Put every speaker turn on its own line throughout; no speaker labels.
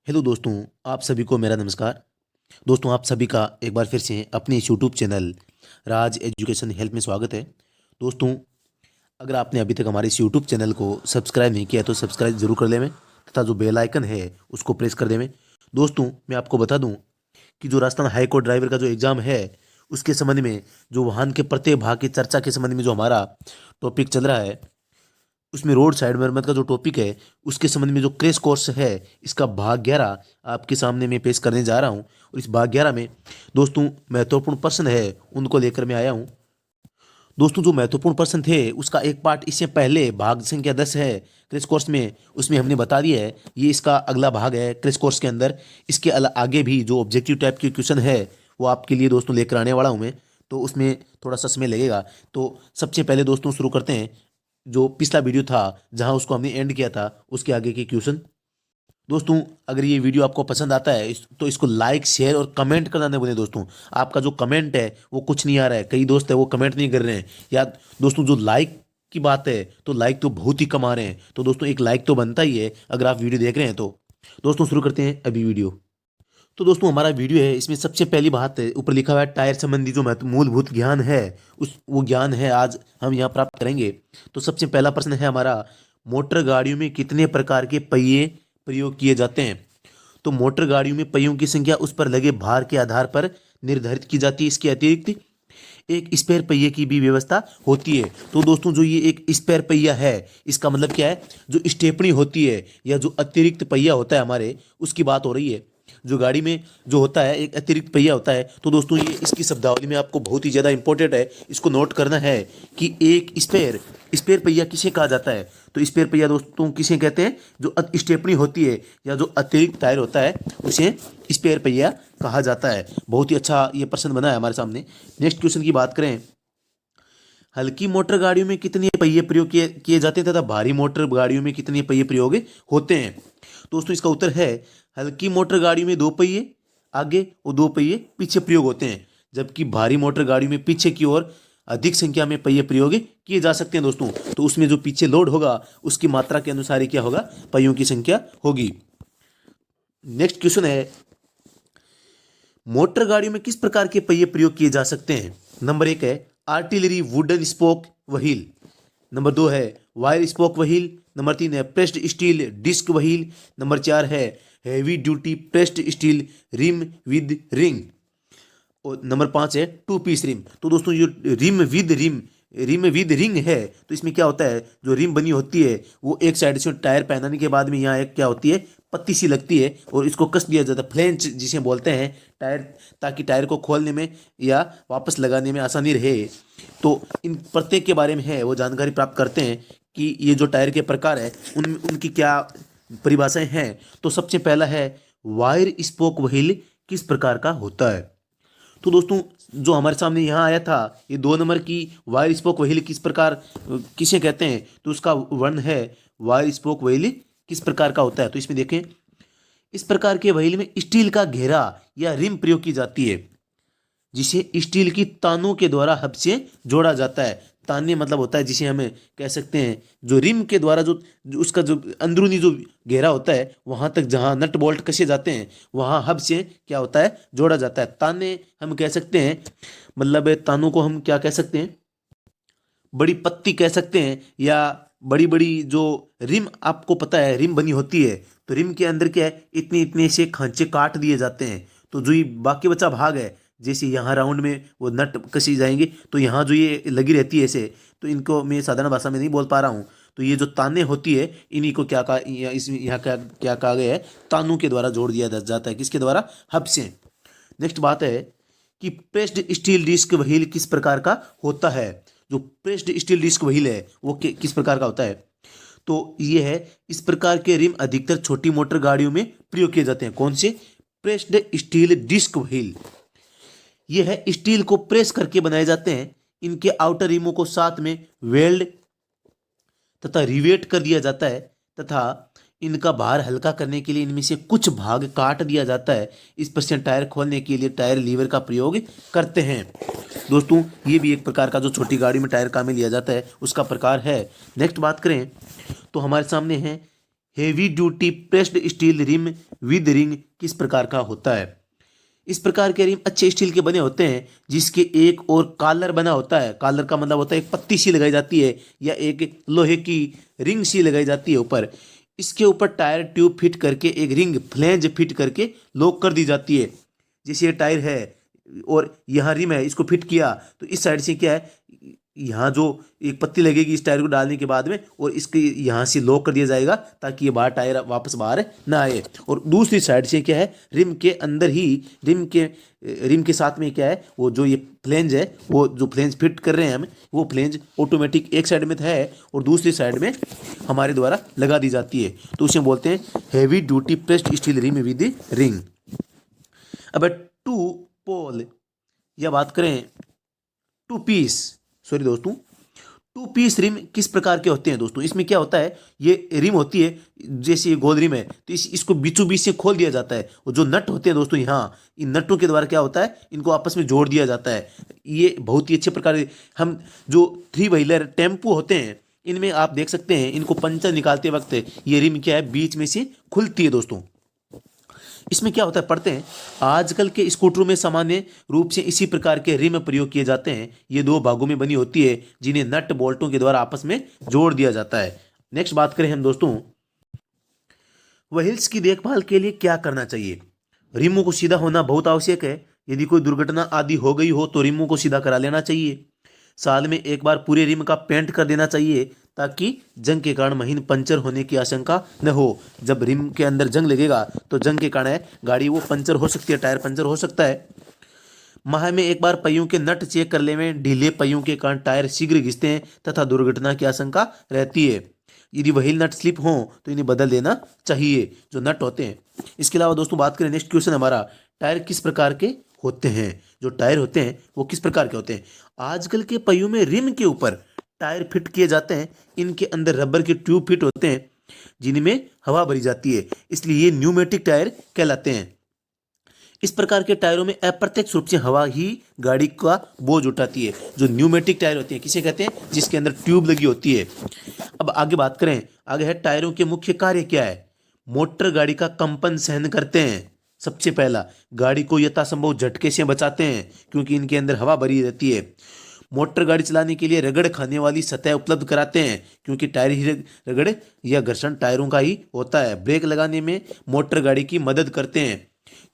Hello दोस्तों, आप सभी को मेरा नमस्कार। दोस्तों, आप सभी का एक बार फिर से अपने इस यूट्यूब चैनल राज एजुकेशन हेल्प में स्वागत है। दोस्तों, अगर आपने अभी तक हमारे इस यूट्यूब चैनल को सब्सक्राइब नहीं किया तो सब्सक्राइब जरूर कर लें तथा जो बेल आइकन है उसको प्रेस कर दें। दोस्तों, मैं आपको बता दूं कि जो राजस्थान हाई कोर्ट ड्राइवर का जो एग्ज़ाम है उसके संबंध में, जो वाहन के प्रत्येक भाग की चर्चा के संबंध में जो हमारा टॉपिक चल रहा है, उसमें रोड साइड मरम्मत का जो टॉपिक है उसके संबंध में जो क्रैश कोर्स है, इसका भाग 11 आपके सामने मैं पेश करने जा रहा हूं। और इस भाग 11 में दोस्तों महत्वपूर्ण प्रश्न है उनको लेकर मैं आया हूं। दोस्तों, जो महत्वपूर्ण प्रश्न थे उसका एक पार्ट इससे पहले भाग संख्या 10 है क्रैश कोर्स में, उसमें हमने बता दिया है। ये इसका अगला भाग है क्रैश कोर्स के अंदर। इसके आगे भी जो ऑब्जेक्टिव टाइप के क्वेश्चन है वो आपके लिए दोस्तों लेकर आने वाला हूँ मैं, तो उसमें थोड़ा सा समय लगेगा। तो सबसे पहले दोस्तों शुरू करते हैं जो पिछला वीडियो था जहां उसको हमने एंड किया था उसके आगे के क्वेश्चन। दोस्तों, अगर ये वीडियो आपको पसंद आता है तो इसको लाइक शेयर और कमेंट करना नहीं भूलें। दोस्तों, आपका जो कमेंट है वो कुछ नहीं आ रहा है, कई दोस्त है वो कमेंट नहीं कर रहे हैं। या दोस्तों, जो लाइक की बात है तो लाइक तो बहुत ही कम आ रहे हैं, तो दोस्तों एक लाइक तो बनता ही है अगर आप वीडियो देख रहे हैं तो। दोस्तों, शुरू करते हैं अभी वीडियो। तो दोस्तों, हमारा वीडियो है, इसमें सबसे पहली बात है, ऊपर लिखा हुआ है टायर संबंधी जो मूलभूत ज्ञान है उस वो ज्ञान है आज हम यहाँ प्राप्त करेंगे। तो सबसे पहला प्रश्न है हमारा, मोटर गाड़ियों में कितने प्रकार के पहिए प्रयोग किए जाते हैं? तो मोटर गाड़ियों में पहियों की संख्या उस पर लगे भार के आधार पर निर्धारित की जाती है। इसके अतिरिक्त एक स्पेयर पहिए की भी व्यवस्था होती है। तो दोस्तों, जो ये एक स्पेयर पहिया है इसका मतलब क्या है? जो स्टेपनी होती है या जो अतिरिक्त पहिया होता है हमारे, उसकी बात हो रही है। जो गाड़ी में जो होता है एक अतिरिक्त पहिया होता है, तो दोस्तों ये इसकी शब्दावली में आपको बहुत ही ज़्यादा इंपॉर्टेंट है, इसको नोट करना है कि एक स्पेयर स्पेयर पहिया किसे कहा जाता है। तो स्पेयर पहिया दोस्तों किसे कहते हैं? जो स्टेपनी होती है या जो अतिरिक्त टायर होता है उसे स्पेयर पहिया कहा जाता है। बहुत ही अच्छा ये प्रश्न बना है हमारे सामने। नेक्स्ट क्वेश्चन की बात करें, हल्की मोटर गाड़ियों में कितने पहिए प्रयोग किए किए जाते हैं तथा भारी मोटर गाड़ियों में कितने पहिए प्रयोग होते हैं? दोस्तों, इसका उत्तर है, हल्की मोटर गाड़ियों में 2 पहिए आगे और 2 पहिए पीछे प्रयोग होते हैं, जबकि भारी मोटर गाड़ियों में पीछे की ओर अधिक संख्या में पहिए प्रयोग किए जा सकते हैं। दोस्तों, तो उसमें जो पीछे लोड होगा उसकी मात्रा के अनुसार ही क्या होगा? पहियों की संख्या होगी। नेक्स्ट क्वेश्चन है, मोटर गाड़ियों में किस प्रकार के पहिए प्रयोग किए जा सकते हैं? नंबर 1 है artillery wooden spoke wheel. Number 2 है वायर स्पोक व्हील। नंबर 3 है pressed steel disc wheel. Number 4 है heavy duty pressed steel rim with ring. और नंबर 5 है 2 पीस रिम। तो दोस्तों, जो रिम विद रिंग है, तो इसमें क्या होता है, जो रिम बनी होती है वो एक साइड से टायर पहनाने के बाद में यहाँ एक क्या होती है, पत्ती सी लगती है और इसको कस दिया जाता है, फ्लेंच जिसे बोलते हैं टायर, ताकि टायर को खोलने में या वापस लगाने में आसानी रहे। तो इन प्रत्येक के बारे में है वो जानकारी प्राप्त करते हैं कि ये जो टायर के प्रकार है उनकी क्या परिभाषाएं हैं। तो सबसे पहला है वायर स्पोक व्हील किस प्रकार का होता है? तो दोस्तों, जो हमारे सामने यहाँ आया था, ये 2 नंबर की वायर स्पोक व्हील किस प्रकार किसे कहते हैं, तो उसका वर्ण है वायर स्पोक व्हील किस प्रकार का होता है। तो इसमें देखें, इस प्रकार के व्हील में स्टील का घेरा या रिम प्रयोग की जाती है, जिसे स्टील की तानों के द्वारा हब से जोड़ा जाता है। ताने मतलब होता है जिसे हमें कह सकते हैं जो रिम के द्वारा जो उसका जो अंदरूनी जो घेरा होता है वहां तक जहां नट बोल्ट कसे जाते हैं वहां हब से क्या होता है, जोड़ा जाता है। ताने हम कह सकते हैं, मतलब तानों को हम क्या कह सकते हैं, बड़ी पत्ती कह सकते हैं, या बड़ी बड़ी जो रिम, आपको पता है रिम बनी होती है तो रिम के अंदर क्या है, इतने इतने से खांचे काट दिए जाते हैं। तो जो ये बाकी बचा भाग है, जैसे यहाँ राउंड में वो नट कसी जाएंगे तो यहाँ जो ये लगी रहती है ऐसे, तो इनको मैं साधारण भाषा में नहीं बोल पा रहा हूँ। तो ये जो ताने होती है इन्हीं को क्या कहा, इसमें यहाँ क्या क्या कहा गया है, तानों के द्वारा जोड़ दिया जाता है। किसके द्वारा? हब से। नेक्स्ट बात है कि प्रेस्ड स्टील डिस्क व्हील किस प्रकार का होता है? जो प्रेस्ड स्टील डिस्क व्हील है वो किस प्रकार का होता है? तो ये है, इस प्रकार के रिम अधिकतर छोटी मोटर गाड़ियों में प्रयोग किए जाते हैं। कौन से? Pressed steel disc wheel. ये है स्टील को प्रेस करके बनाए जाते हैं। इनके आउटर रिमों को साथ में वेल्ड तथा रिवेट कर दिया जाता है तथा इनका भार हल्का करने के लिए इनमें से कुछ भाग काट दिया जाता है। इस पर से टायर खोलने के लिए टायर लीवर का प्रयोग करते हैं। दोस्तों, ये भी एक प्रकार का जो छोटी गाड़ी में टायर काम में लिया जाता है उसका प्रकार है। नेक्स्ट बात करें तो हमारे सामने है heavy duty pressed steel rim with ring किस प्रकार का होता है? इस प्रकार के रिम अच्छे स्टील के बने होते हैं जिसके एक और कॉलर बना होता है। कॉलर का मतलब होता है एक पत्ती सी लगाई जाती है या एक लोहे की रिंग सी लगाई जाती है ऊपर। इसके ऊपर टायर ट्यूब फिट करके एक रिंग फ्लेंज फिट करके लॉक कर दी जाती है। जैसे ये टायर है और यहाँ रिम है, इसको फिट किया तो इस साइड से क्या है, यहाँ जो एक पत्ती लगेगी इस टायर को डालने के बाद में और इसके यहाँ से लॉक कर दिया जाएगा ताकि ये बाहर टायर वापस बाहर ना आए। और दूसरी साइड से क्या है, रिम के अंदर ही रिम के साथ में क्या है, वो जो ये फ्लेंज है, वो जो फ्लेंज फिट कर रहे हैं हम, वो फ्लेंज ऑटोमेटिक एक साइड में है और दूसरी साइड में हमारे द्वारा लगा दी जाती है। तो उसे बोलते हैं heavy duty pressed steel rim with ring. अब टू पोल या बात करें टू पीस, सॉरी दोस्तों, टू पीस रिम किस प्रकार के होते हैं दोस्तों? इसमें क्या होता है, ये रिम होती है, जैसे ये गोल रिम है तो इसको बीचों बीच से खोल दिया जाता है और जो नट होते हैं दोस्तों यहाँ, इन नटों के द्वारा क्या होता है, इनको आपस में जोड़ दिया जाता है। ये बहुत ही अच्छे प्रकार हम जो 3 व्हीलर टेम्पो होते हैं इनमें आप देख सकते हैं, इनको पंचर निकालते वक्त ये रिम क्या है, बीच में से खुलती है दोस्तों। इसमें क्या होता है, पढ़ते हैं, आजकल के स्कूटरों में सामान्य रूप से इसी प्रकार के रिम प्रयोग किए जाते हैं। ये 2 भागों में बनी होती है जिन्हें नट बोल्टों के द्वारा आपस में जोड़ दिया जाता है। नेक्स्ट बात करें हम दोस्तों, व्हील्स की देखभाल के लिए क्या करना चाहिए? रिमों को सीधा होना बहुत आवश्यक है। यदि कोई दुर्घटना आदि हो गई हो तो रिमों को सीधा करा लेना चाहिए। साल में एक बार पूरे रिम का पेंट कर देना चाहिए ताकि जंग के कारण महीन पंचर होने की आशंका न हो। जब रिम के अंदर जंग लगेगा तो जंग के कारण गाड़ी वो पंचर हो सकती है, टायर पंचर हो सकता है। माह में एक बार पहियों के नट चेक कर ले में, ढीले पहियों के कारण टायर शीघ्र घिसते हैं तथा दुर्घटना की आशंका रहती है। यदि व्हील नट स्लिप हो तो इन्हें बदल देना चाहिए, जो नट होते हैं। इसके अलावा दोस्तों बात करें, नेक्स्ट क्वेश्चन हमारा, टायर किस प्रकार के होते हैं? जो टायर होते हैं वो किस प्रकार के होते हैं? आजकल के पहियों में रिम के ऊपर टायर फिट किए जाते हैं। इनके अंदर रबर के ट्यूब फिट होते हैं जिनमें हवा भरी जाती है, इसलिए ये न्यूमेटिक टायर कहलाते हैं। इस प्रकार के टायरों में अप्रत्यक्ष रूप से हवा ही गाड़ी का बोझ उठाती है। जो न्यूमेटिक टायर होते हैं किसे कहते हैं? जिसके अंदर ट्यूब लगी होती है। अब आगे बात करें, आगे है टायरों के मुख्य कार्य क्या है? मोटर गाड़ी का कंपन सहन करते हैं। सबसे पहला, गाड़ी को यथासंभव झटके से बचाते हैं क्योंकि इनके अंदर हवा भरी रहती है। मोटर गाड़ी चलाने के लिए रगड़ खाने वाली सतह उपलब्ध कराते हैं क्योंकि टायर ही रगड़ या घर्षण टायरों का ही होता है। ब्रेक लगाने में मोटर गाड़ी की मदद करते हैं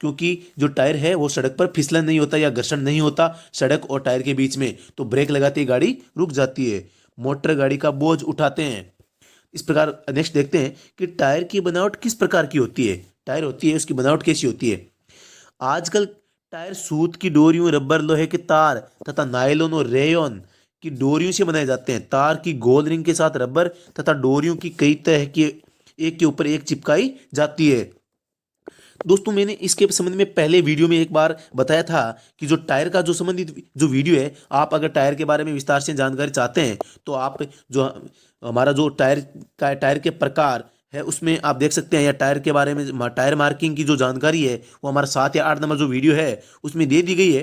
क्योंकि जो टायर है वो सड़क पर फिसलन नहीं होता या घर्षण नहीं होता सड़क और टायर के बीच में, तो ब्रेक लगाते ही गाड़ी रुक जाती है। मोटर गाड़ी का बोझ उठाते हैं। इस प्रकार नेक्स्ट देखते हैं कि टायर की बनावट किस प्रकार की होती है। टायर होती है, उसकी बनावट कैसी होती है? आजकल टायर सूत की डोरियों, रबर, लोहे के तार तथा नायलॉन और रेयन की डोरियों से बनाए जाते हैं। तार की गोल रिंग के साथ रबर तथा डोरियों की कई तरह की एक के ऊपर एक चिपकाई जाती है। दोस्तों मैंने इसके संबंध में पहले वीडियो में एक बार बताया था कि जो टायर का जो संबंधित जो वीडियो है, आप अगर टायर के बारे में विस्तार से जानकारी चाहते हैं तो आप जो हमारा जो टायर के प्रकार है उसमें आप देख सकते हैं, या टायर के बारे में टायर मार्किंग की जो जानकारी है वो हमारा 7 या 8 नंबर जो वीडियो है उसमें दे दी गई है।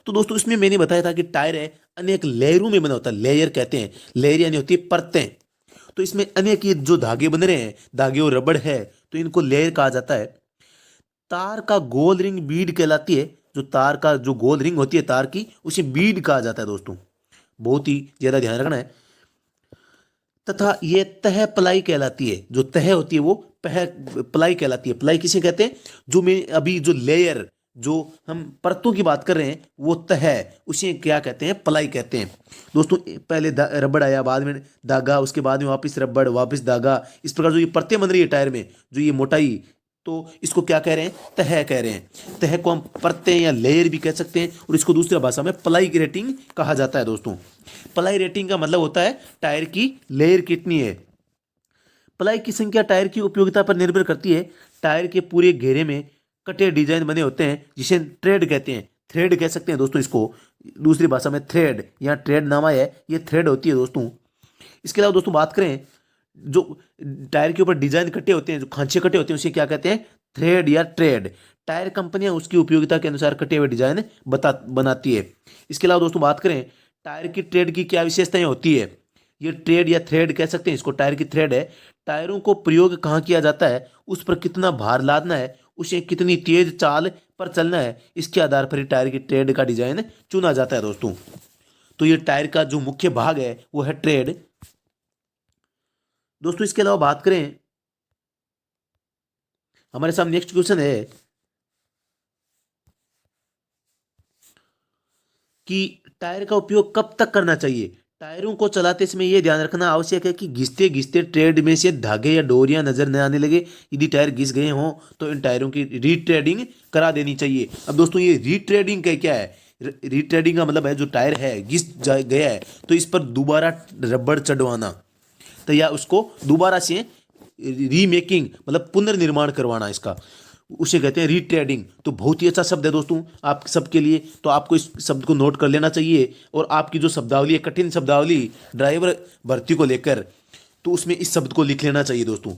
तो दोस्तों इसमें मैंने बताया था कि टायर है अनेक लेयरों में बना होता है। लेयर कहते हैं, लेयर यानी होती है परतें। तो इसमें अनेक ये जो धागे बन रहे हैं, धागे और रबड़ है, तो इनको लेयर कहा जाता है। तार का गोल रिंग बीड कहलाती है। जो तार का जो गोल रिंग होती है तार की, उसे बीड कहा जाता है दोस्तों, बहुत ही ज्यादा ध्यान रखना है। तथा ये तह प्लाई कहलाती है। जो तह होती है वो प्लाई कहलाती है। प्लाई किसे कहते हैं? जो मैं अभी जो लेयर जो हम परतों की बात कर रहे हैं वो तह, उसे क्या कहते हैं? प्लाई कहते हैं दोस्तों। पहले रबड़ आया, बाद में धागा, उसके बाद में वापस रबड़, वापस धागा। इस प्रकार जो ये परतें बन रही है टायर में, जो ये मोटाई, तो इसको क्या कह रहे हैं? तह कह रहे हैं। तह को हम परतें या लेयर भी कह सकते हैं और इसको दूसरी भाषा में प्लाई रेटिंग कहा जाता है दोस्तों। प्लाई रेटिंग का मतलब होता है टायर की लेयर कितनी है। प्लाई की संख्या टायर की उपयोगिता पर निर्भर करती है। टायर के पूरे घेरे में कटे डिजाइन बने होते हैं जिसे ट्रेड कहते हैं। थ्रेड कह सकते हैं दोस्तों इसको, दूसरी भाषा में थ्रेड, यहाँ ट्रेड नाम आया है, ये थ्रेड होती है दोस्तों। इसके अलावा दोस्तों बात करें, जो टायर के ऊपर डिजाइन कटे होते हैं, जो खांचे कटे होते हैं, उसे क्या कहते हैं? थ्रेड या ट्रेड। टायर कंपनियां उसकी उपयोगिता के अनुसार कटे हुए डिजाइन बनाती है। इसके अलावा दोस्तों बात करें टायर की ट्रेड की क्या विशेषताएं होती है, ये ट्रेड या थ्रेड कह सकते हैं इसको, टायर की थ्रेड है। टायरों को प्रयोग कहाँ किया जाता है, उस पर कितना भार लादना है, उसे कितनी तेज चाल पर चलना है, इसके आधार पर ही टायर की ट्रेड का डिजाइन चुना जाता है दोस्तों। तो ये टायर का जो मुख्य भाग है वो है ट्रेड। दोस्तों इसके अलावा बात करें, हमारे सामने नेक्स्ट क्वेश्चन है कि टायर का उपयोग कब तक करना चाहिए। टायरों को चलाते समय यह ध्यान रखना आवश्यक है कि घिसते घिसते ट्रेड में से धागे या डोरियां नजर न आने लगे। यदि टायर घिस गए हों तो इन टायरों की रीट्रेडिंग करा देनी चाहिए। अब दोस्तों ये रीट्रेडिंग क्या है, रीट्रेडिंग का मतलब है जो टायर है गया है तो इस पर दोबारा रबड़ चढ़वाना, तो या उसको दोबारा से रीमेकिंग मतलब पुनर्निर्माण करवाना, इसका उसे कहते हैं रीट्रेडिंग। तो बहुत ही अच्छा शब्द है दोस्तों आप सबके लिए, तो आपको इस शब्द को नोट कर लेना चाहिए। और आपकी जो शब्दावली है, कठिन शब्दावली ड्राइवर भर्ती को लेकर, तो उसमें इस शब्द को लिख लेना चाहिए दोस्तों।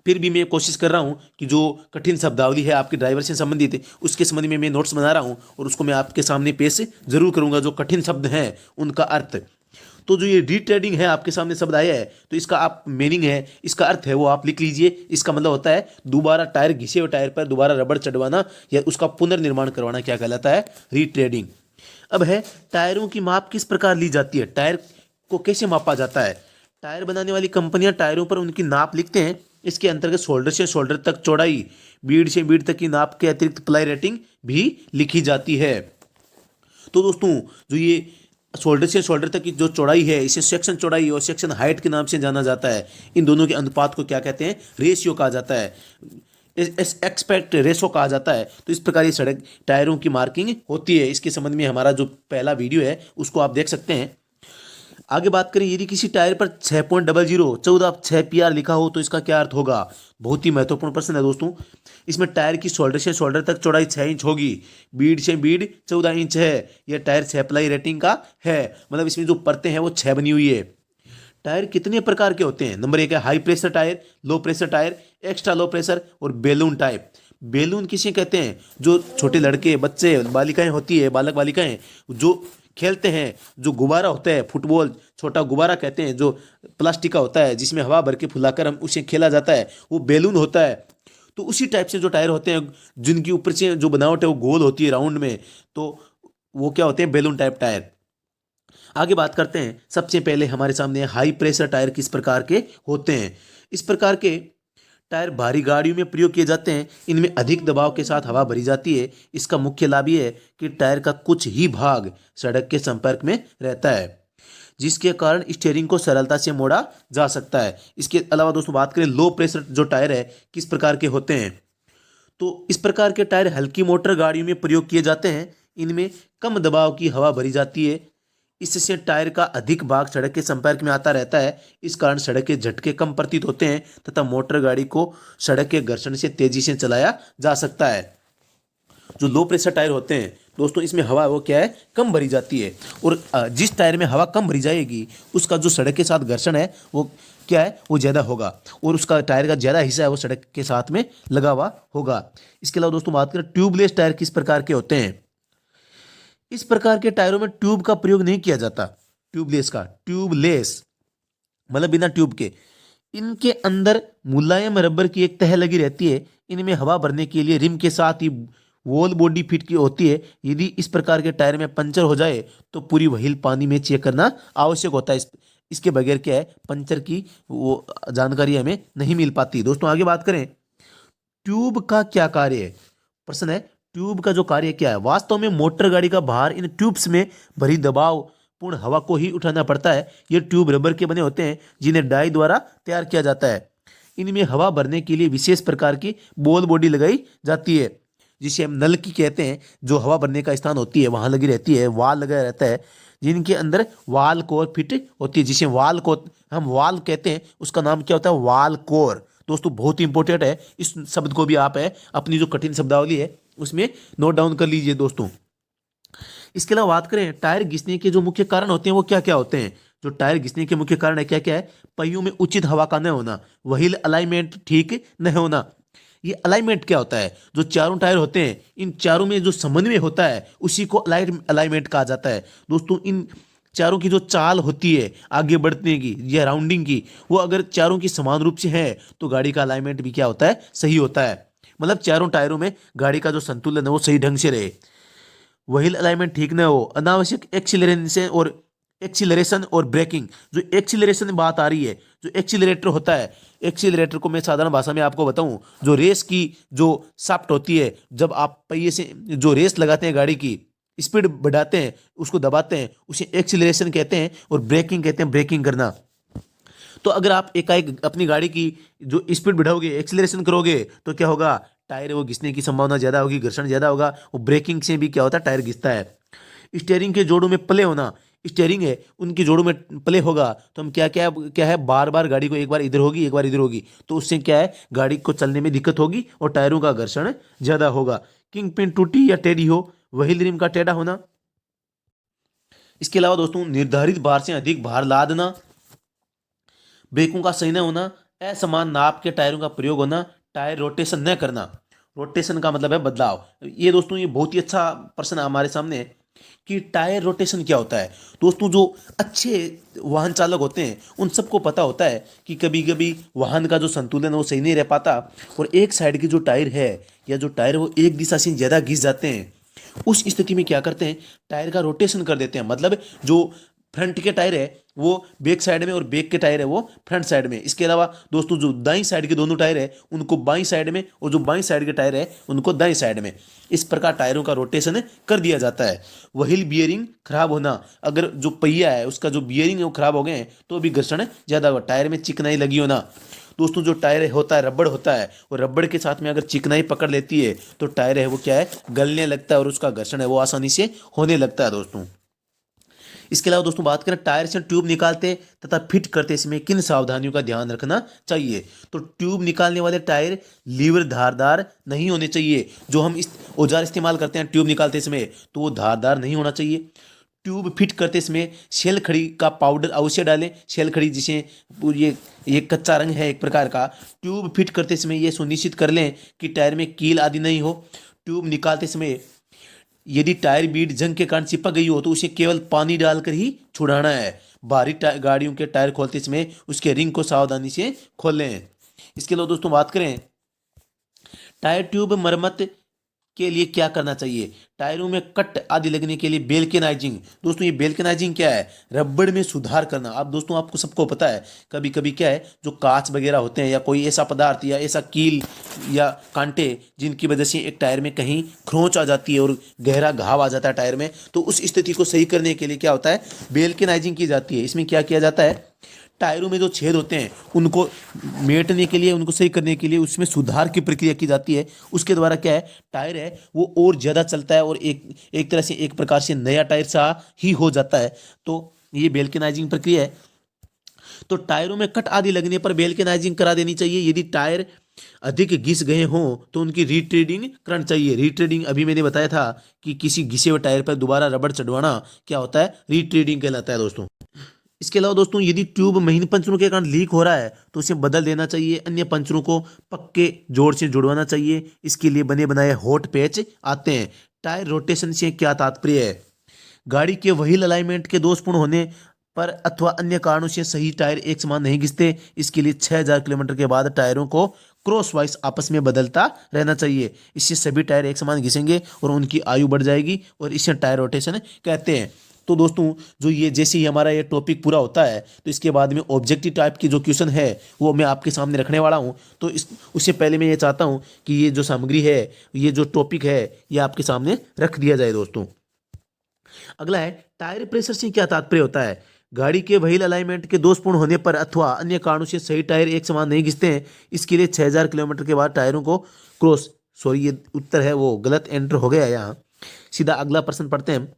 फिर भी मैं कोशिश कर रहा हूं कि जो कठिन शब्दावली है आपके ड्राइवर से संबंधित है उसके संबंध में मैं नोट्स बना रहा हूं और उसको मैं आपके सामने पेश जरूर करूंगा, जो कठिन शब्द हैं उनका अर्थ। तो जो ये रीट्रेडिंग है आपके सामने शब्द आया है, तो इसका आप मीनिंग है, इसका अर्थ है वो आप लिख लीजिए। इसका मतलब होता है दोबारा टायर घिसे हुए टायर पर दोबारा रबड़ चढ़वाना या उसका पुनर्निर्माण करवाना, क्या कहलाता है, रीट्रेडिंग। अब है टायरों की माप किस प्रकार ली जाती है, टायर को कैसे मापा जाता है। टायर बनाने वाली कंपनियां टायरों पर उनकी नाप लिखते हैं। इसके अंतर्गत शोल्डर से शोल्डर तक चौड़ाई, बीड से बीड तक की नाप के अतिरिक्त प्लाई रेटिंग भी लिखी जाती है। तो दोस्तों जो ये शोल्डर से शोल्डर तक की जो चौड़ाई है इसे सेक्शन चौड़ाई और सेक्शन हाइट के नाम से जाना जाता है। इन दोनों के अनुपात को क्या कहते हैं, रेशियो कहा जाता है, एक्सपेक्ट रेशो कहा जाता है। तो इस प्रकार ये सड़क टायरों की मार्किंग होती है। इसके संबंध में हमारा जो पहला वीडियो है उसको आप देख सकते हैं। आगे बात करें, यदि किसी टायर पर 6.00 14 PR लिखा हो तो इसका क्या अर्थ होगा। बहुत ही महत्वपूर्ण प्रश्न है दोस्तों। इसमें टायर की शोल्डर से शोल्डर तक चौड़ाई 6 इंच होगी, बीड से बीड 14 इंच है। यह टायर 6 प्लाई रेटिंग का है, मतलब इसमें जो परतें हैं वो 6 बनी हुई है। टायर कितने प्रकार के होते हैं, नंबर 1 है high pressure tyre, low pressure tyre, extra low pressure और बैलून टाइप। बैलून किसे कहते हैं, जो छोटे लड़के बच्चे बालिकाएं होती है, बालक बालिकाएं जो खेलते हैं, जो गुब्बारा होता है, फुटबॉल छोटा गुब्बारा कहते हैं, जो प्लास्टिक का होता है जिसमें हवा भर के फुलाकर हम उसे खेला जाता है, वो बैलून होता है। तो उसी टाइप से जो टायर होते हैं जिनकी ऊपर से जो बनावट है वो गोल होती है राउंड में, तो वो क्या होते हैं, बैलून टाइप टायर। आगे बात करते हैं, सबसे पहले हमारे सामने हाई प्रेशर टायर किस प्रकार के होते हैं। इस प्रकार के टायर भारी गाड़ियों में प्रयोग किए जाते हैं। इनमें अधिक दबाव के साथ हवा भरी जाती है। इसका मुख्य लाभ यह है कि टायर का कुछ ही भाग सड़क के संपर्क में रहता है, जिसके कारण स्टीयरिंग को सरलता से मोड़ा जा सकता है। इसके अलावा दोस्तों बात करें लो प्रेशर जो टायर है किस प्रकार के होते हैं, तो इस प्रकार के टायर हल्की मोटर गाड़ियों में प्रयोग किए जाते हैं। इनमें कम दबाव की हवा भरी जाती है। इससे टायर का अधिक भाग सड़क के संपर्क में आता रहता है। इस कारण सड़क के झटके कम प्रतीत होते हैं तथा मोटर गाड़ी को सड़क के घर्षण से तेजी से चलाया जा सकता है। जो लो प्रेशर टायर होते हैं दोस्तों, इसमें हवा वो क्या है, कम भरी जाती है। और जिस टायर में हवा कम भरी जाएगी उसका जो सड़क के साथ घर्षण है वो क्या है, वो ज़्यादा होगा और उसका टायर का ज़्यादा हिस्सा है वो सड़क के साथ में लगा हुआ होगा। इसके अलावा दोस्तों बात करें ट्यूबलेस टायर किस प्रकार के होते हैं। इस प्रकार के टायरों में ट्यूब का प्रयोग नहीं किया जाता। ट्यूबलेस मतलब बिना ट्यूब के। इनके अंदर मुलायम रबर की एक तह लगी रहती है। इनमें हवा भरने के लिए रिम के साथ ही वॉल बॉडी फिट की होती है। यदि इस प्रकार के टायर में पंचर हो जाए तो पूरी व्हील पानी में चेक करना आवश्यक होता है। इसके बगैर क्या है, पंचर की वो जानकारी हमें नहीं मिल पाती। दोस्तों आगे बात करें, ट्यूब का क्या कार्य है। प्रश्न है ट्यूब का जो कार्य क्या है। वास्तव में मोटर गाड़ी का भार इन ट्यूब्स में भरी दबाव पूर्ण हवा को ही उठाना पड़ता है। ये ट्यूब रबर के बने होते हैं जिन्हें डाई द्वारा तैयार किया जाता है। इनमें हवा भरने के लिए विशेष प्रकार की बॉल बॉडी लगाई जाती है जिसे हम नल की कहते हैं। जो हवा भरने का स्थान होती है वहां लगी रहती है, वाल लगा रहता है जिनके अंदर वाल कोर फिट होती है, जिसे वाल को हम वाल कहते हैं। उसका नाम क्या होता है, वाल कोर। दोस्तों बहुत ही इंपॉर्टेंट है, इस शब्द को भी आप है अपनी जो कठिन शब्दावली है उसमें नोट डाउन कर लीजिए दोस्तों। इसके अलावा बात करें टायर घिसने के जो मुख्य कारण होते हैं वो क्या क्या होते हैं। जो टायर घिसने के मुख्य कारण है क्या क्या है, पहियों में उचित हवा का न होना, व्हील अलाइनमेंट ठीक न होना। ये अलाइनमेंट क्या होता है, जो चारों टायर होते हैं इन चारों में जो समन्वय होता है उसी को अलाइनमेंट कहा जाता है। दोस्तों इन चारों की जो चाल होती है आगे बढ़ने की या राउंडिंग की, वो अगर चारों की समान रूप से है तो गाड़ी का अलाइनमेंट भी क्या होता है, सही होता है। मतलब चारों टायरों में गाड़ी का जो संतुलन है वो सही ढंग से रहे। व्हील अलाइनमेंट ठीक ना हो, अनावश्यक एक्सीलरेशन और ब्रेकिंग। जो एक्सीलरेशन बात आ रही है, जो एक्सीलरेटर होता है, एक्सीलरेटर को मैं साधारण भाषा में आपको बताऊं, जो रेस की जो शाफ्ट होती है, जब आप पहिए से जो रेस लगाते हैं गाड़ी की, स्पीड बढ़ाते हैं, उसको दबाते हैं, उसे एक्सीलरेशन कहते हैं। और ब्रेकिंग कहते हैं ब्रेकिंग करना। तो अगर आप एकाएक अपनी गाड़ी की जो स्पीड बढ़ाओगे, एक्सीलरेशन करोगे, तो क्या होगा, टायर वो घिसने की संभावना ज़्यादा होगी, घर्षण ज़्यादा होगा। वो ब्रेकिंग से भी क्या होता है, टायर घिसता है। स्टीयरिंग के जोड़ों में प्ले होना, स्टीयरिंग है उनके जोड़ों में प्ले होगा, तो हम क्या क्या क्या है, बार बार गाड़ी को एक बार इधर होगी एक बार इधर होगी, तो उससे क्या है, गाड़ी को चलने में दिक्कत होगी और टायरों का घर्षण ज़्यादा होगा। किंग पिन टूटी या टेढ़ी हो, व्हील रिम का टेढ़ा होना। इसके अलावा दोस्तों, निर्धारित भार से अधिक भार लादना, ब्रेकों का सही न होना, असमान नाप के टायरों का प्रयोग होना, टायर रोटेशन न करना। रोटेशन का मतलब है बदलाव। ये दोस्तों ये बहुत ही अच्छा प्रश्न हमारे सामने है कि टायर रोटेशन क्या होता है। दोस्तों जो अच्छे वाहन चालक होते हैं उन सबको पता होता है कि कभी कभी वाहन का जो संतुलन है वो सही नहीं रह पाता, और एक साइड की जो टायर है या जो टायर वो एक दिशा से ज़्यादा घिस जाते हैं। उस स्थिति में क्या करते हैं, टायर का रोटेशन कर देते हैं। मतलब जो फ्रंट के टायर है वो बैक साइड में और बैक के टायर है वो फ्रंट साइड में। इसके अलावा दोस्तों जो दाईं साइड के दोनों टायर है उनको बाईं साइड में, और जो बाईं साइड के टायर है उनको दाईं साइड में। इस प्रकार टायरों का रोटेशन कर दिया जाता है। व्हील बियरिंग खराब होना, अगर जो पहिया है उसका जो बियरिंग है वो खराब हो गए हैं तो भी घर्षण ज़्यादा होगा। टायर में चिकनाई लगी होना, दोस्तों जो टायर होता है रबड़ होता है, और रबड़ के साथ में अगर चिकनाई पकड़ लेती है तो टायर है वो क्या है, गलने लगता है, और उसका घर्षण है वो आसानी से होने लगता है दोस्तों। इसके अलावा दोस्तों बात करें टायर से ट्यूब निकालते तथा फिट करते समय किन सावधानियों का ध्यान रखना चाहिए। तो ट्यूब निकालने वाले टायर लीवर धारदार नहीं होने चाहिए। जो हम इस औजार इस्तेमाल करते हैं ट्यूब निकालते समय, तो वो धारदार नहीं होना चाहिए। ट्यूब फिट करते समय शेल खड़ी का पाउडर अवश्य डालें। शेल खड़ी जिसे ये कच्चा रंग है एक प्रकार का। ट्यूब फिट करते समय ये सुनिश्चित कर लें कि टायर में कील आदि नहीं हो। ट्यूब निकालते समय यदि टायर बीड जंग के कारण चिपक गई हो तो उसे केवल पानी डालकर ही छुड़ाना है। भारी गाड़ियों के टायर खोलते समय उसके रिंग को सावधानी से खोलें। इसके अलावा दोस्तों बात करें टायर ट्यूब मरम्मत के लिए क्या करना चाहिए। टायरों में कट आदि लगने के लिए बेल्केनाइजिंग। दोस्तों ये बेल्केनाइजिंग क्या है, रबड़ में सुधार करना। आप दोस्तों आपको सबको पता है कभी कभी क्या है, जो कांच वगैरह होते हैं या कोई ऐसा पदार्थ या ऐसा कील या कांटे जिनकी वजह से एक टायर में कहीं खरोंच आ जाती है और गहरा घाव आ जाता है टायर में, तो उस स्थिति को सही करने के लिए क्या होता है, बेल्केनाइजिंग की जाती है। इसमें क्या किया जाता है, टायरों में जो छेद होते हैं उनको मेटने के लिए, उनको सही करने के लिए उसमें सुधार की प्रक्रिया की जाती है। उसके द्वारा क्या है, टायर है वो और ज़्यादा चलता है और एक एक तरह से एक प्रकार से नया टायर सा ही हो जाता है। तो ये बेल्केनाइजिंग प्रक्रिया है। तो टायरों में कट आदि लगने पर बेल्केनाइजिंग करा देनी चाहिए। यदि टायर अधिक घिस गए हों तो उनकी रीट्रेडिंग करना चाहिए। रीट्रेडिंग अभी मैंने बताया था कि किसी घिसे हुए टायर पर दोबारा रबड़ चढ़वाना क्या होता है, रीट्रेडिंग कहलाता है दोस्तों। इसके अलावा दोस्तों यदि ट्यूब महीन पंचरों के कारण लीक हो रहा है तो उसे बदल देना चाहिए। अन्य पंचरों को पक्के जोड़ से जुड़वाना चाहिए। इसके लिए बने बनाए हॉट पैच आते हैं। टायर रोटेशन से क्या तात्पर्य है, गाड़ी के व्हील अलाइनमेंट के दोषपूर्ण होने पर अथवा अन्य कारणों से सही टायर एक समान नहीं घिसते। इसके लिए 6000 किलोमीटर के बाद टायरों को क्रॉस वाइज आपस में बदलता रहना चाहिए। इससे सभी टायर एक समान घिसेंगे और उनकी आयु बढ़ जाएगी, और इसे टायर रोटेशन कहते हैं। तो दोस्तों जो ये जैसे ही हमारा ये टॉपिक पूरा होता है तो इसके बाद में ऑब्जेक्टिव टाइप की जो क्वेश्चन है वो मैं आपके सामने रखने वाला हूँ। तो उससे पहले मैं ये चाहता हूँ कि ये जो सामग्री है, ये जो टॉपिक है, ये आपके सामने रख दिया जाए दोस्तों। अगला है टायर प्रेशर से क्या तात्पर्य होता है। गाड़ी के व्हील अलाइनमेंट के दोषपूर्ण होने पर अथवा अन्य कारणों से सही टायर एक समान नहीं घिसते हैं। इसके लिए 6000 किलोमीटर के बाद टायरों को क्रॉस, सॉरी ये उत्तर है वो गलत एंटर हो गया यहाँ। सीधा अगला प्रश्न पढ़ते हैं।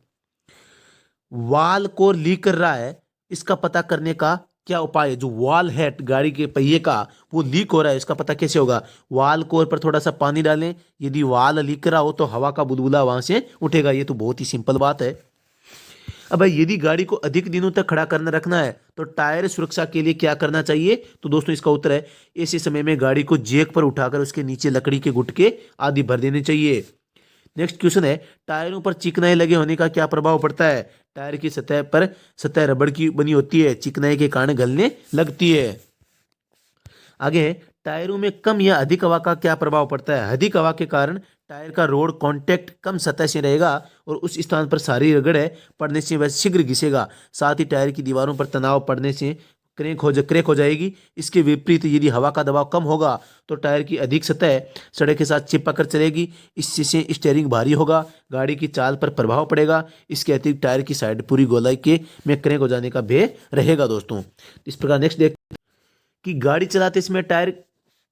वाल को लीक कर रहा है, इसका पता करने का क्या उपाय है। जो वाल है गाड़ी के पहिए का वो लीक हो रहा है, इसका पता कैसे होगा। वाल कोर पर थोड़ा सा पानी डालें। यदि वाल लीक कर रहा हो तो हवा का बुलबुला वहां से उठेगा। ये तो बहुत ही सिंपल बात है। अब भाई यदि गाड़ी को अधिक दिनों तक खड़ा करना रखना है तो टायर सुरक्षा के लिए क्या करना चाहिए। तो दोस्तों इसका उत्तर है ऐसे समय में गाड़ी को जैक पर उठाकर उसके नीचे लकड़ी के गुटके आदि भर देने चाहिए। नेक्स्ट क्वेश्चन है टायरों पर चिकनाई लगे होने का क्या प्रभाव पड़ता है। टायर की सतह पर सतह रबड़ की बनी होती है, चिकनाई के कारण गलने लगती है। आगे है, टायरों में कम या अधिक हवा का क्या प्रभाव पड़ता है। अधिक हवा के कारण टायर का रोड कांटेक्ट कम सतह से रहेगा और उस स्थान पर सारी रगड़ पड़ने से वह शीघ्र घिसेगा। साथ ही टायर की दीवारों पर तनाव पड़ने से क्रैक हो जाएगी। इसके विपरीत यदि हवा का दबाव कम होगा तो टायर की अधिक सतह सड़क के साथ चिपक कर चलेगी। इससे स्टीयरिंग भारी होगा, गाड़ी की चाल पर प्रभाव पड़ेगा। इसके अतिरिक्त टायर की साइड पूरी गोलाई के में क्रैक हो जाने का भय रहेगा दोस्तों। इस प्रकार नेक्स्ट देख कि गाड़ी चलाते समय टायर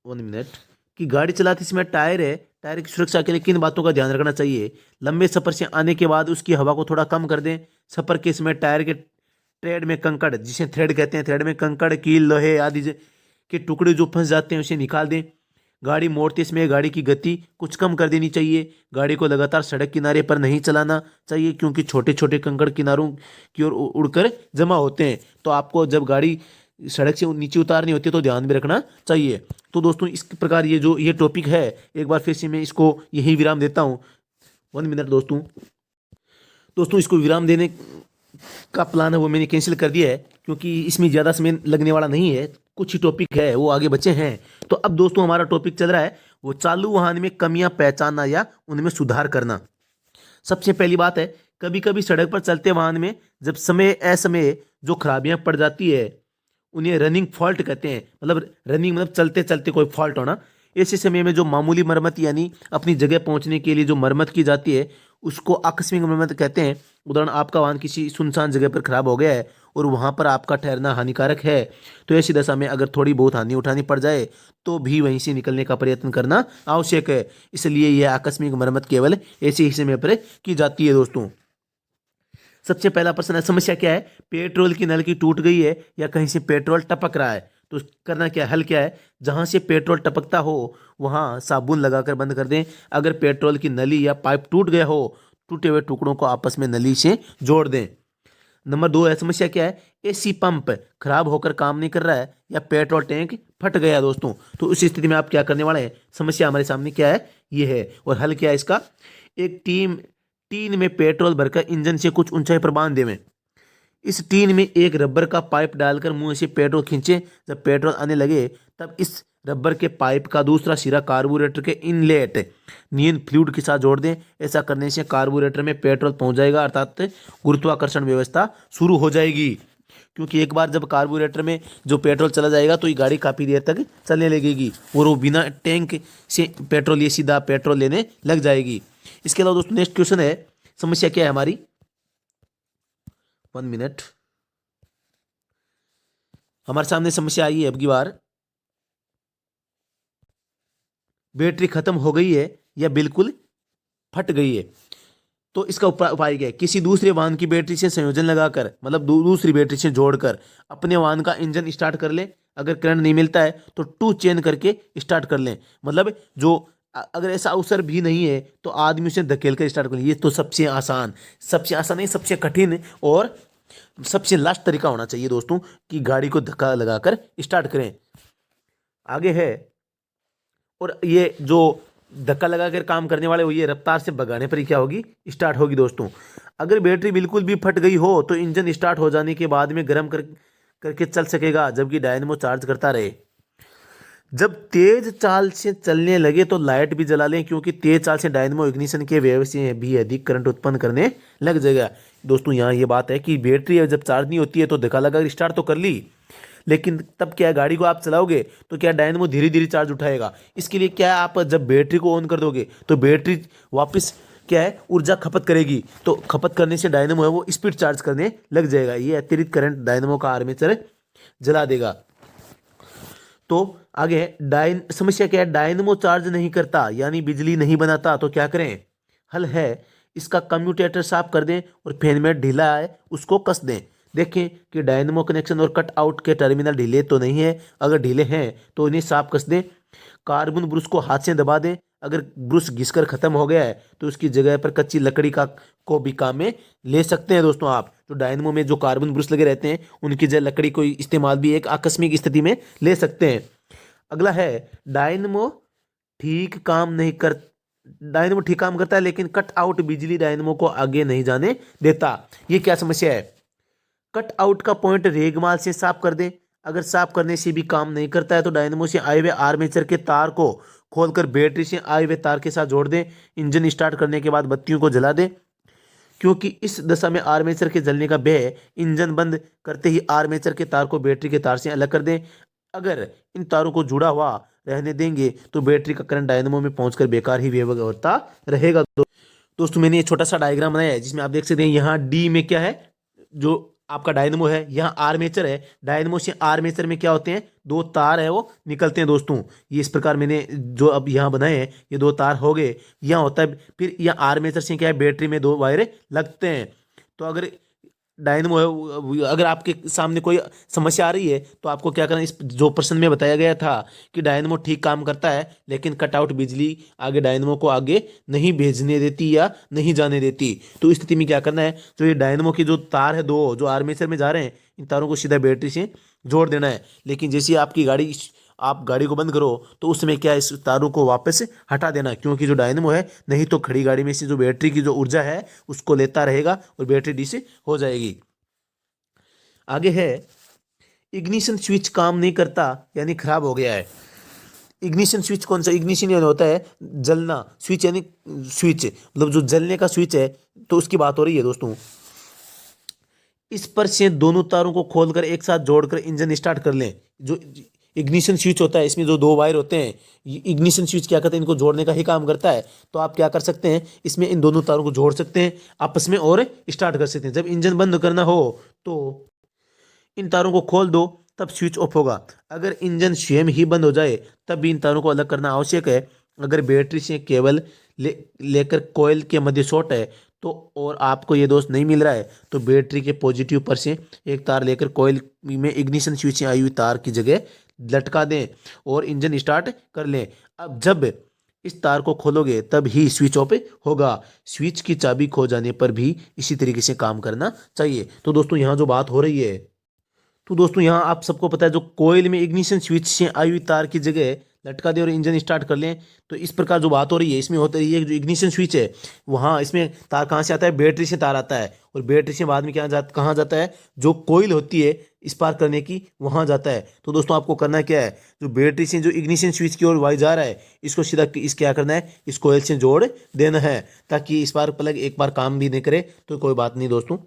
1 मिनट कि गाड़ी चलाते समय टायर की सुरक्षा के लिए किन बातों का ध्यान रखना चाहिए। लंबे सफर से आने के बाद उसकी हवा को थोड़ा कम कर दें। सफर के समय टायर के ट्रेड में कंकड़, जिसे थ्रेड कहते हैं, थ्रेड में कंकड़, कील, लोहे आदि के टुकड़े जो फंस जाते हैं उसे निकाल दें। गाड़ी मोड़ते समय गाड़ी की गति कुछ कम कर देनी चाहिए। गाड़ी को लगातार सड़क किनारे पर नहीं चलाना चाहिए क्योंकि छोटे छोटे कंकड़ किनारों की ओर उड़कर जमा होते हैं। तो आपको जब गाड़ी सड़क से नीचे उतारनी होती है तो ध्यान में रखना चाहिए। तो दोस्तों इस प्रकार ये टॉपिक है, एक बार फिर से मैं इसको यही विराम देता हूँ। 1 मिनट दोस्तों इसको विराम देने का प्लान है वो मैंने कैंसिल कर दिया है क्योंकि इसमें ज़्यादा समय लगने वाला नहीं है। कुछ ही टॉपिक है वो आगे बचे हैं। तो अब दोस्तों हमारा टॉपिक चल रहा है वो चालू वाहन में कमियां पहचानना या उनमें सुधार करना। सबसे पहली बात है, कभी कभी सड़क पर चलते वाहन में जब समय असमय जो खराबियां पड़ जाती है उन्हें रनिंग फॉल्ट कहते हैं। मतलब रनिंग मतलब चलते चलते कोई फॉल्ट होना। ऐसे समय में जो मामूली मरम्मत यानी अपनी जगह पहुंचने के लिए जो मरम्मत की जाती है उसको आकस्मिक मरम्मत कहते हैं। उदाहरण, आपका वाहन किसी सुनसान जगह पर खराब हो गया है और वहां पर आपका ठहरना हानिकारक है, तो ऐसी दशा में अगर थोड़ी बहुत हानि उठानी पड़ जाए तो भी वहीं से निकलने का प्रयत्न करना आवश्यक है। इसलिए यह आकस्मिक मरम्मत केवल ऐसे ही समय पर की जाती है दोस्तों। सबसे पहला प्रश्न है, समस्या क्या है। पेट्रोल की नल की टूट गई है या कहीं से पेट्रोल टपक रहा है। तो करना क्या है, हल क्या है। जहां से पेट्रोल टपकता हो वहां साबुन लगाकर बंद कर दें। अगर पेट्रोल की नली या पाइप टूट गया हो, टूटे हुए टुकड़ों को आपस में नली से जोड़ दें। नंबर 2 है, समस्या क्या है। एसी पंप खराब होकर काम नहीं कर रहा है या पेट्रोल टैंक फट गया दोस्तों। तो उस स्थिति में आप क्या करने वाले हैं, समस्या हमारे सामने क्या है ये है और हल क्या है इसका। एक टीन में पेट्रोल भरकर इंजन से कुछ ऊंचाई पर बांध देवें। इस टीन में एक रबर का पाइप डालकर मुंह से पेट्रोल खींचें। जब पेट्रोल आने लगे तब इस रबर के पाइप का दूसरा सिरा कार्बोरेटर के इनलेट नियन फ्लूइड के साथ जोड़ दें। ऐसा करने से कार्बोरेटर में पेट्रोल पहुंच जाएगा, अर्थात गुरुत्वाकर्षण व्यवस्था शुरू हो जाएगी। क्योंकि एक बार जब कार्बोरेटर में जो पेट्रोल चला जाएगा तो ये गाड़ी काफ़ी देर तक चलने लगेगी और वो बिना टैंक से पेट्रोल ये सीधा पेट्रोल लेने लग जाएगी। इसके अलावा दोस्तों नेक्स्ट क्वेश्चन है, समस्या क्या है हमारी। 1 मिनट, हमारे सामने समस्या आई है अब की बार, बैटरी खत्म हो गई है या बिल्कुल फट गई है। तो इसका उपाय क्या है, किसी दूसरे वाहन की बैटरी से संयोजन लगाकर मतलब दूसरी बैटरी से जोड़कर अपने वाहन का इंजन स्टार्ट कर लें। अगर करंट नहीं मिलता है तो 2 चेन करके स्टार्ट कर लें। मतलब जो अगर ऐसा अवसर भी नहीं है तो आदमी उसे धकेल कर स्टार्ट कर लें। ये तो सबसे आसान नहीं, सबसे कठिन और सबसे लास्ट तरीका होना चाहिए दोस्तों कि गाड़ी को धक्का लगाकर स्टार्ट करें। आगे है, और ये जो धक्का लगाकर काम करने वाले वो ये रफ्तार से भगाने पर ही क्या होगी, स्टार्ट होगी दोस्तों। अगर बैटरी बिल्कुल भी फट गई हो तो इंजन स्टार्ट हो जाने के बाद में गर्म करके चल सकेगा जबकि डायनेमो चार्ज करता रहे। जब तेज चाल से चलने लगे तो लाइट भी जला लें क्योंकि तेज चाल से डायनेमो इग्निशन के वजह से भी अधिक करंट उत्पन्न करने लग जाएगा। दोस्तों यहाँ ये बात है कि बैटरी जब चार्ज नहीं होती है तो धक्का लगा स्टार्ट तो कर ली, लेकिन तब क्या है, गाड़ी को आप चलाओगे तो क्या डायनेमो धीरे धीरे चार्ज उठाएगा। इसके लिए क्या है, आप जब बैटरी को ऑन कर दोगे तो बैटरी वापस क्या है ऊर्जा खपत करेगी। तो खपत करने से डायनेमो है वो स्पीड चार्ज करने लग जाएगा। ये अतिरिक्त करंट डायनेमो का आर्मेचर जला देगा। तो आगे समस्या क्या है, डायनेमो चार्ज नहीं करता यानी बिजली नहीं बनाता तो क्या करें। हल है, इसका कम्यूटेटर साफ कर दें और फैन में ढीला है उसको कस दें। देखें कि डायनेमो कनेक्शन और कट आउट के टर्मिनल ढीले तो नहीं है। अगर ढीले हैं तो इन्हें साफ कस दें। कार्बन ब्रश को हाथ से दबा दें। अगर ब्रश घिसकर खत्म हो गया है तो उसकी जगह पर कच्ची लकड़ी को भी काम में ले सकते हैं दोस्तों। आप जो डायनेमो में जो कार्बन ब्रश लगे रहते हैं उनकी जगह लकड़ी को इस्तेमाल भी एक आकस्मिक स्थिति में ले सकते हैं। अगला है, डायनेमो ठीक काम डायनेमो ठीक काम करता है लेकिन कट आउट बिजली डायनेमो को आगे नहीं जाने देता। ये क्या समस्या है? कट आउट का पॉइंट रेगमाल से साफ कर दें। अगर साफ करने से भी काम नहीं करता है तो डायनेमो से आए हुए आर्मेचर के तार को खोलकर बैटरी से आए हुए तार के साथ जोड़ दें। इंजन स्टार्ट करने के बाद बत्तियों को जला दें, क्योंकि इस दशा में आर्मेचर के जलने का भय है। इंजन बंद करते ही आर्मेचर के तार को बैटरी के तार से अलग कर दें। अगर इन तारों को जुड़ा हुआ रहने देंगे तो बैटरी का करंट डायनेमो में पहुंचकर बेकार ही व्यवहार रहेगा। दोस्तों मैंने ये छोटा सा डायग्राम बनाया है जिसमें आप देख सकते हैं यहाँ डी में क्या है, जो आपका डायनेमो है, यहाँ आर्मेचर है। डायनेमो से आर्मेचर में क्या होते हैं, दो तार है वो निकलते हैं दोस्तों। ये इस प्रकार मैंने जो अब यहाँ बनाए हैं ये दो तार हो गए, यहाँ होता है। फिर यहाँ आर्मेचर से क्या है, बैटरी में दो वायर लगते हैं। तो अगर डायनेमो है, अगर आपके सामने कोई समस्या आ रही है तो आपको क्या करना है, इस जो प्रश्न में बताया गया था कि डायनेमो ठीक काम करता है लेकिन कटआउट बिजली आगे डायनेमो को आगे नहीं भेजने देती या नहीं जाने देती, तो इस स्थिति में क्या करना है, जो ये डायनेमो की जो तार है दो जो आर्मेचर में जा रहे हैं, इन तारों को सीधा बैटरी से जोड़ देना है। लेकिन जैसे आपकी गाड़ी, आप गाड़ी को बंद करो तो उस समय क्या है, इस तारों को वापस हटा देना, क्योंकि जो डायनेमो है नहीं तो खड़ी गाड़ी में से जो बैटरी की जो ऊर्जा है उसको लेता रहेगा और बैटरी डी से हो जाएगी। आगे है इग्निशन स्विच काम नहीं करता यानी खराब हो गया है। इग्निशन स्विच कौन सा, इग्निशन यानी होता है जलना, स्विच यानी स्विच मतलब जो जलने का स्विच है, तो उसकी बात हो रही है दोस्तों। इस पर से दोनों तारों को खोलकर एक साथ जोड़कर इंजन स्टार्ट कर लें। जो इग्निशन स्विच होता है इसमें जो दो वायर होते हैं, इग्निशन स्विच क्या करते हैं, इनको जोड़ने का ही काम करता है। तो आप क्या कर सकते हैं, इसमें इन दोनों तारों को जोड़ सकते हैं आपस में और स्टार्ट कर सकते हैं। जब इंजन बंद करना हो तो इन तारों को खोल दो, तब स्विच ऑफ होगा। अगर इंजन स्वयं ही बंद हो जाए तब भी इन तारों को अलग करना आवश्यक है। अगर बैटरी से केबल लेकर कॉइल के मध्य शॉर्ट है तो और आपको ये दोस्त नहीं मिल रहा है तो बैटरी के पॉजिटिव पर से एक तार लेकर कॉइल में इग्निशन स्विच से आई हुई तार की जगह लटका दें और इंजन स्टार्ट कर लें। अब जब इस तार को खोलोगे तब ही स्विच ऑफ होगा। स्विच की चाबी खो जाने पर भी इसी तरीके से काम करना चाहिए। तो दोस्तों यहाँ जो बात हो रही है, तो दोस्तों यहाँ आप सबको पता है जो कोयल में इग्निशन स्विच से आई हुई तार की जगह लटका दें और इंजन स्टार्ट कर लें। तो इस प्रकार जो बात हो रही है इसमें होता है ये जो इग्निशन स्विच है वहाँ इसमें तार कहाँ से आता है, बैटरी से तार आता है और बैटरी से बाद में क्या कहाँ जाता है, जो कोयल होती है स्पार्क करने की वहाँ जाता है। तो दोस्तों आपको करना क्या है, जो बैटरी से जो इग्निशन स्विच की ओर वाई जा रहा है इसको सीधा इस क्या करना है, इस कोयल से जोड़ देना है ताकि स्पार्क प्लग एक बार काम भी नहीं करे तो कोई बात नहीं दोस्तों।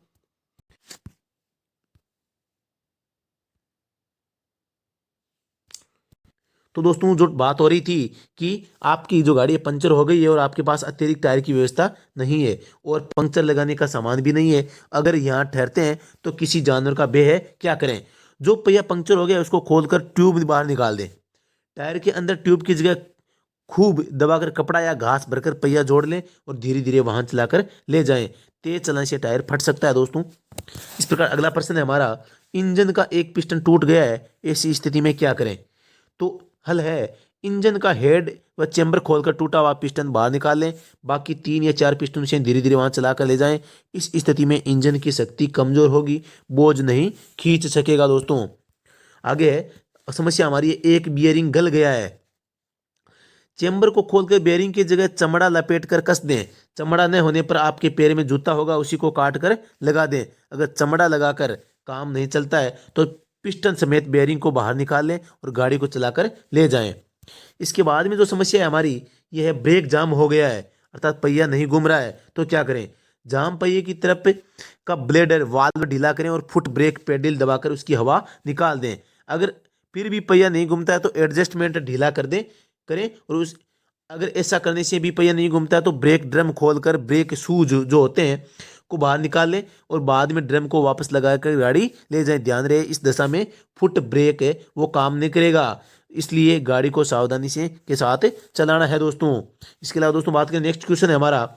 तो दोस्तों जो बात हो रही थी कि आपकी जो गाड़ी है पंचर हो गई है और आपके पास अतिरिक्त टायर की व्यवस्था नहीं है और पंक्चर लगाने का सामान भी नहीं है, अगर यहाँ ठहरते हैं तो किसी जानवर का भय है, क्या करें। जो पहिया पंक्चर हो गया उसको खोलकर ट्यूब बाहर निकाल दें। टायर के अंदर ट्यूब की जगह खूब दबाकर कपड़ा या घास भरकर पहिया जोड़ लें और धीरे धीरे वाहन चलाकर ले जाएं। तेज चलाने से टायर फट सकता है दोस्तों। इस प्रकार अगला प्रश्न है हमारा, इंजन का एक पिस्टन टूट गया है, ऐसी स्थिति में क्या करें। तो हल है, इंजन का हेड व चेंबर खोलकर टूटा हुआ पिस्टन बाहर निकाल लें। बाकी 3 या 4 पिस्टन से धीरे धीरे वहां चलाकर ले जाएं। इस स्थिति में इंजन की शक्ति कमजोर होगी, बोझ नहीं खींच सकेगा दोस्तों। आगे है समस्या हमारी है, एक बियरिंग गल गया है। चेंबर को खोलकर बेयरिंग की जगह चमड़ा लपेट कर कस दें। चमड़ा न होने पर आपके पैर में जूता होगा उसी को काट कर लगा दें। अगर चमड़ा लगाकर काम नहीं चलता है तो पिस्टन समेत बेयरिंग को बाहर निकाल लें और गाड़ी को चलाकर ले जाएं। इसके बाद में जो समस्या है हमारी यह है, ब्रेक जाम हो गया है अर्थात पहिया नहीं घूम रहा है, तो क्या करें। जाम पहिए की तरफ का ब्लेडर वाल्व ढीला करें और फुट ब्रेक पेडल दबाकर उसकी हवा निकाल दें। अगर फिर भी पहिया नहीं घूमता है तो एडजस्टमेंट ढीला कर दें करें और उस अगर ऐसा करने से भी पहिया नहीं घूमता है तो ब्रेक ड्रम खोलकर ब्रेक शूज जो होते हैं को बाहर निकाल लें और बाद में ड्रम को वापस लगाकर गाड़ी ले जाएं। ध्यान रहे इस दशा में फुट ब्रेक है वो काम नहीं करेगा, इसलिए गाड़ी को सावधानी से के साथ चलाना है दोस्तों। इसके अलावा दोस्तों बात करें, नेक्स्ट क्वेश्चन है हमारा,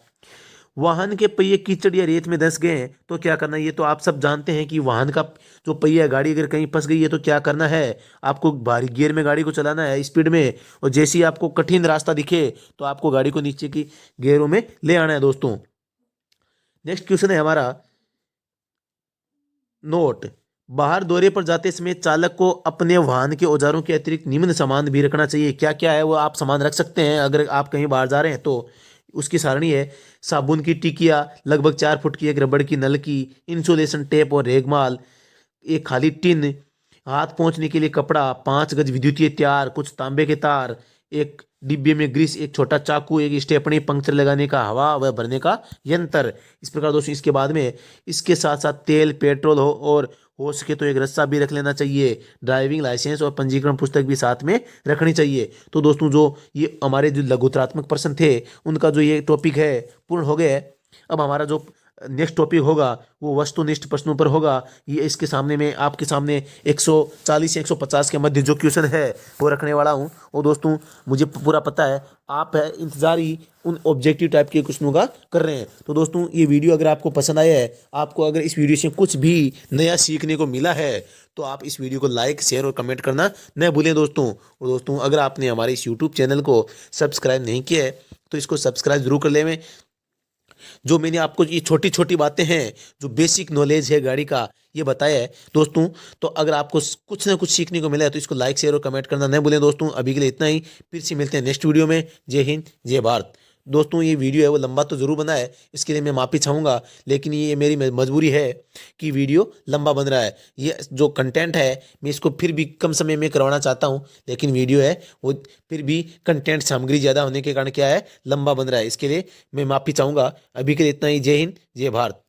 वाहन के पहिए कीचड़ या रेत में धंस गए हैं तो क्या करना है। ये तो आप सब जानते हैं कि वाहन का जो पहिया है, गाड़ी अगर कहीं फंस गई है तो क्या करना है, आपको भारी गियर में गाड़ी को चलाना है स्पीड में, और जैसे ही आपको कठिन रास्ता दिखे तो आपको गाड़ी को नीचे की गियरों में ले आना है दोस्तों। नेक्स्ट क्वेश्चन है हमारा, नोट, बाहर दौरे पर जाते समय चालक को अपने वाहन के औजारों के अतिरिक्त निम्न सामान भी रखना चाहिए। क्या क्या है वो आप सामान रख सकते हैं अगर आप कहीं बाहर जा रहे हैं तो। उसकी सारणी है। साबुन की टिकिया लगभग 4 फुट की, एक रबड़ की नल की, इंसुलेशन टेप और रेगमाल, एक खाली टिन, हाथ पहुंचने के लिए कपड़ा, 5 गज विद्युतीय तार, कुछ तांबे के तार, एक डिब्बे में ग्रीस, एक छोटा चाकू, एक स्टेपनी, पंक्चर लगाने का हवा व भरने का यंत्र। इस प्रकार दोस्तों इसके बाद में इसके साथ साथ तेल पेट्रोल हो सके तो एक रस्सा भी रख लेना चाहिए। ड्राइविंग लाइसेंस और पंजीकरण पुस्तक भी साथ में रखनी चाहिए। तो दोस्तों जो ये हमारे जो लघुतरात्मक प्रश्न थे उनका जो ये टॉपिक है पूर्ण हो गया है। अब हमारा जो नेक्स्ट टॉपिक होगा वो वस्तुनिष्ठ प्रश्नों पर होगा। ये इसके सामने में आपके सामने 140 से 150 के मध्य जो क्वेश्चन है वो रखने वाला हूँ। और दोस्तों मुझे पूरा पता है आप है इंतजार ही उन ऑब्जेक्टिव टाइप के क्वेश्चनों का कर रहे हैं। तो दोस्तों ये वीडियो अगर आपको पसंद आया है, आपको अगर इस वीडियो से कुछ भी नया सीखने को मिला है, तो आप इस वीडियो को लाइक शेयर और कमेंट करना न भूलें दोस्तों। और दोस्तों अगर आपने हमारे इस यूट्यूब चैनल को सब्सक्राइब नहीं किया है तो इसको सब्सक्राइब जरूर कर लें। जो मैंने आपको ये छोटी छोटी बातें हैं, जो बेसिक नॉलेज है गाड़ी का, ये बताया है दोस्तों। तो अगर आपको कुछ ना कुछ सीखने को मिला है तो इसको लाइक शेयर और कमेंट करना न भूलें दोस्तों। अभी के लिए इतना ही, फिर से मिलते हैं नेक्स्ट वीडियो में। जय हिंद जय भारत। दोस्तों ये वीडियो है वो लंबा तो ज़रूर बना है, इसके लिए मैं माफ़ी चाहूँगा, लेकिन ये मेरी मजबूरी है कि वीडियो लंबा बन रहा है। ये जो कंटेंट है मैं इसको फिर भी कम समय में करवाना चाहता हूँ, लेकिन वीडियो है वो फिर भी कंटेंट सामग्री ज़्यादा होने के कारण क्या है लंबा बन रहा है। इसके लिए मैं माफ़ी चाहूँगा। अभी के लिए इतना ही। जय हिंद जय भारत।